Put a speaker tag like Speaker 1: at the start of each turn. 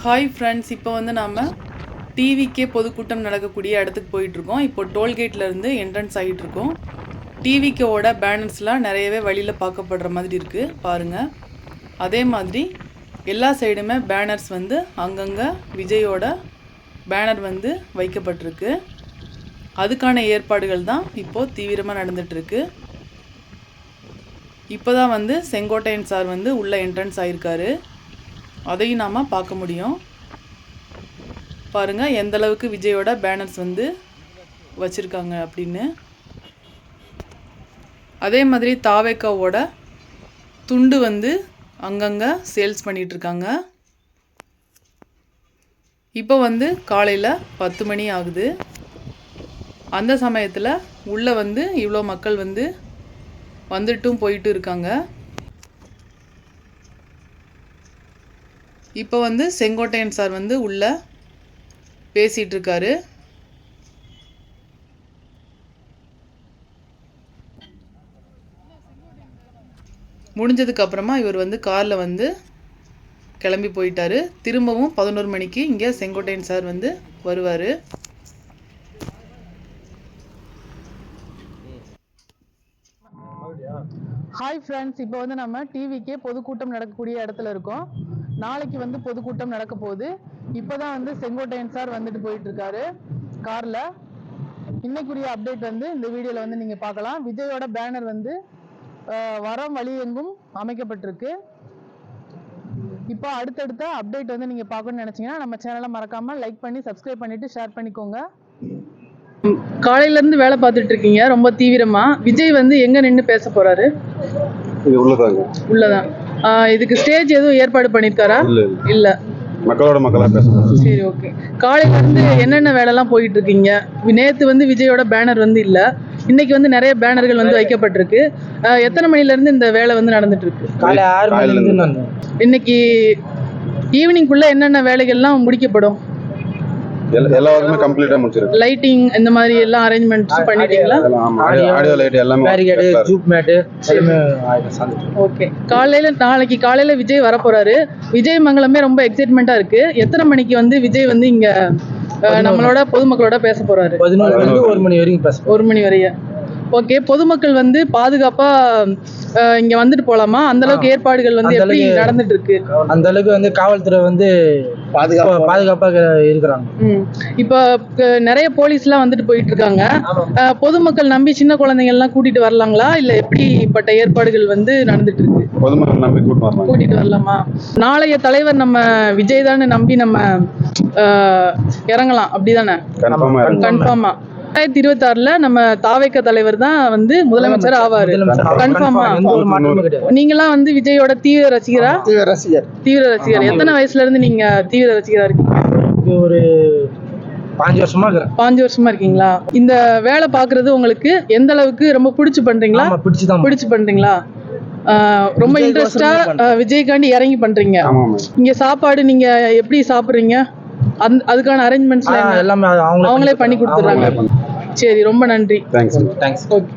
Speaker 1: Hi friends, இப்போ வந்து நாம் டிவிக்கே பொதுக்கூட்டம் நடக்கக்கூடிய இடத்துக்கு போயிட்டுருக்கோம். இப்போ டோல்கேட்லேருந்து என்ட்ரன்ஸ் ஆகிட்டுருக்கோம். டிவிக்கோட பேனர்ஸ்லாம் நிறையவே வழியில் பார்க்கப்படுற மாதிரி இருக்குது பாருங்கள். அதே மாதிரி எல்லா சைடுமே பேனர்ஸ் வந்து அங்கங்கே விஜயோட பேனர் வந்து வைக்கப்பட்டிருக்கு. அதுக்கான ஏற்பாடுகள் தான் இப்போது தீவிரமாக நடந்துகிட்ருக்கு. இப்போ தான் வந்து செங்கோட்டையன் சார் வந்து உள்ளே என்ட்ரன்ஸ் ஆகிருக்காரு. அதையும் நாம் பார்க்க முடியும். பாருங்கள் எந்த அளவுக்கு விஜயோட பேனர்ஸ் வந்து வச்சுருக்காங்க அப்படின்னு. அதே மாதிரி தாவேக்காவோட துண்டு வந்து அங்கங்கே சேல்ஸ் பண்ணிகிட்ருக்காங்க. இப்போ வந்து காலையில் 10 மணி ஆகுது. அந்த சமயத்தில் உள்ளே வந்து இவ்வளோ மக்கள் வந்து வந்துட்டும் போயிட்டு இருக்காங்க. இப்போ வந்து செங்கோட்டையன் சார் வந்து உள்ளே பேசிகிட்டு இருக்காரு. முடிஞ்சதுக்கு அப்புறமா இவர் வந்து காரில் வந்து கிளம்பி போயிட்டாரு. திரும்பவும் 11 மணிக்கு இங்கே செங்கோட்டையன் சார் வந்து வருவார். ஹாய் ஃப்ரெண்ட்ஸ், இப்போ வந்து நம்ம டிவிக்கே பொதுக்கூட்டம் நடக்கக்கூடிய இடத்துல இருக்கோம். நாளைக்கு வந்து பொதுக்கூட்டம் நடக்க போகுது. இப்போ தான் வந்து செங்கோட்டையன் சார் வந்துட்டு போயிட்டு இருக்காரு காரில். இன்னைக்குரிய அப்டேட் வந்து இந்த வீடியோவில் வந்து நீங்கள் பார்க்கலாம். விஜயோட பேனர் வந்து வரம் வழி எங்கும் அமைக்கப்பட்டிருக்கு. இப்போ அடுத்தடுத்த அப்டேட் வந்து நீங்கள் பார்க்கணும்னு நினச்சிங்கன்னா நம்ம சேனலை மறக்காமல் லைக் பண்ணி சப்ஸ்கிரைப் பண்ணிவிட்டு ஷேர் பண்ணிக்கோங்க. காலையிலேருந்து வேலை பார்த்துட்டு இருக்கீங்க ரொம்ப தீவிரமாக. விஜய் வந்து எங்கே நின்று பேச போகிறாரு? உள்ளதான். இதுக்கு ஸ்டேஜ் எதுவும் ஏற்பாடு பண்ணியிருக்காரா? இல்லை, மக்களோட மக்களா பேசுறாங்க. சரி, ஓகே. காலையில இருந்து என்னென்ன வேலைலாம் போயிட்டு இருக்கீங்க? நேத்து வந்து விஜயோட பேனர் வந்து இல்ல, இன்னைக்கு வந்து நிறைய பேனர்கள் வந்து வைக்கப்பட்டிருக்கு. எத்தனை மணில இருந்து இந்த வேலை வந்து நடந்துட்டு இருக்கு? காலை 6 மணில இருந்து. இன்னைக்கு ஈவினிங்குள்ள என்னென்ன வேலைகள்லாம் முடிக்கப்படும்? எல்லாமே கம்ப்ளீட்டா முடிச்சிருக்கு. லைட்டிங் இந்த மாதிரி எல்லாம் அரேஞ்ச்மெண்ட்ஸ் பண்ணிட்டீங்களா? ஆடியோ லைட் எல்லாமே, பேரிகேட், ஜூப் மேட் எல்லாமே ஆயிடுச்சு. ஓகே. நாளைக்கு காலையில விஜய் வர போறாரு. விஜய் மங்கலமே ரொம்ப எக்ஸைட்மெண்டா இருக்கு. எத்தனை மணிக்கு வந்து விஜய் வந்து இங்க நம்மளோட பொதுமக்களோட பேச போறாரு? 11 to 1 மணி வரைக்கும் பேச. 1 மணி வரையும். ஓகே. பொதுமக்கள் வந்து பாதுகாப்பா இங்க வந்துட்டு போலாமா? அந்த அளவுக்கு ஏற்பாடுகள் வந்து எப்படி நடந்துட்டு இருக்கு? அந்த அளவுக்கு வந்து காவல்துறை வந்து பாதுகாப்பாக இருக்கிறாங்க. இப்ப நிறைய போலீஸ்லாம் வந்துட்டு போயிட்டு இருக்காங்க. பொதுமக்கள் நம்பி சின்ன குழந்தைங்க எல்லாம் கூட்டிட்டு வரலாங்களா, இல்ல எப்படிப்பட்ட ஏற்பாடுகள் வந்து நடந்துட்டு இருக்கு? பொதுமக்கள் நம்பி கூட்டிட்டு வரலாமா? நாளைய தலைவர் நம்ம விஜய் தானே நம்பி நம்ம இறங்கலாம், அப்படிதானே? கன்ஃபார்மா 2026ல நம்ம தாவேக்க தலைவர் தான் வந்து முதலமைச்சர் ஆவாரு. கன்ஃபார்மா? நீங்களாம் வந்து விஜயோட தீவிர ரசிகரா? தீவிர ரசிகர். எத்தனை வயசுல இருந்து நீங்க தீவிர ரசிகரா இருக்கீங்க? ஒரு 5 வருஷமா இருக்கேன். 5 வருஷமா இருக்கீங்களா? இந்த வேலை பாக்குறது உங்களுக்கு எந்த அளவுக்கு ரொம்ப பிடிச்சு பண்றீங்களா? பிடிச்சு பண்றீங்களா? ரொம்ப இன்ட்ரெஸ்டா விஜய்காண்டி இறங்கி பண்றீங்க. இங்க சாப்பாடு நீங்க எப்படி சாப்பிடுறீங்க? அதுக்கான அரேஞ்ச்மெண்ட்ஸ் எல்லாமே அவங்களே பண்ணி கொடுத்துறாங்க. சரி, ரொம்ப நன்றி. தேங்க்ஸ். ஓகே.